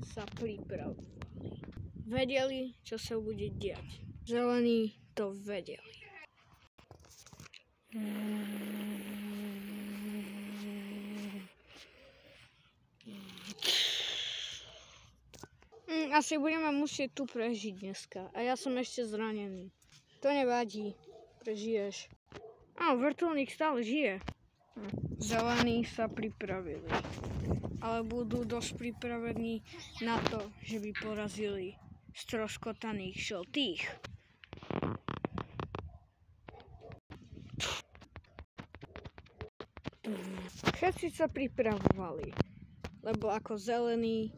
sa pripravovali. Vedeli, čo sa bude diať. Zelení to vedeli. Asi budeme musieť tu prežiť dneska. A ja som ešte zranený. To nevadí. Prežiješ. Vrtuľník stále žije. Zelení sa pripravili. Ale budú dosť pripravení na to, že by porazili stroskotaných žltých. Všetci sa pripravovali, lebo ako zelení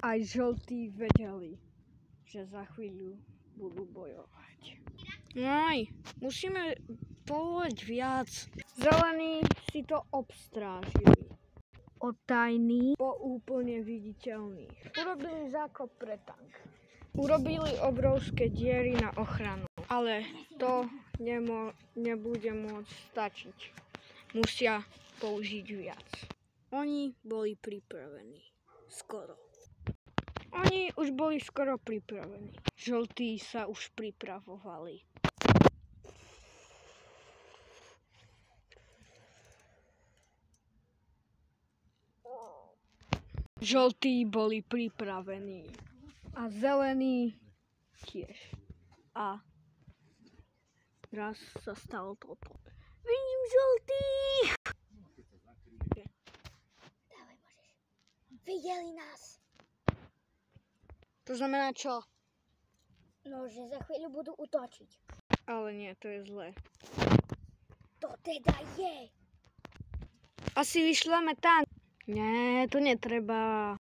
aj žltí vedeli, že za chvíľu budú bojovať. Musíme bojovať viac. Zelení si to obstrážili. Od tajných po úplne viditeľných. Urobili zákop pre tank. Urobili obrovské diery na ochranu. Ale to nebude môcť stačiť. Musia použiť viac. Oni boli pripravení. Skoro. Oni už boli skoro pripravení. Žltí sa už pripravovali. Žltí boli pripravení. A zelení tiež. A raz sa stalo toto. Vidím žltých! Dávaj, môžeš. Videli nás. To znamená čo? No, že za chvíľu budú útočiť. Ale nie, to je zlé. To teda je. Asi vyšleme tank. Nie, to netreba.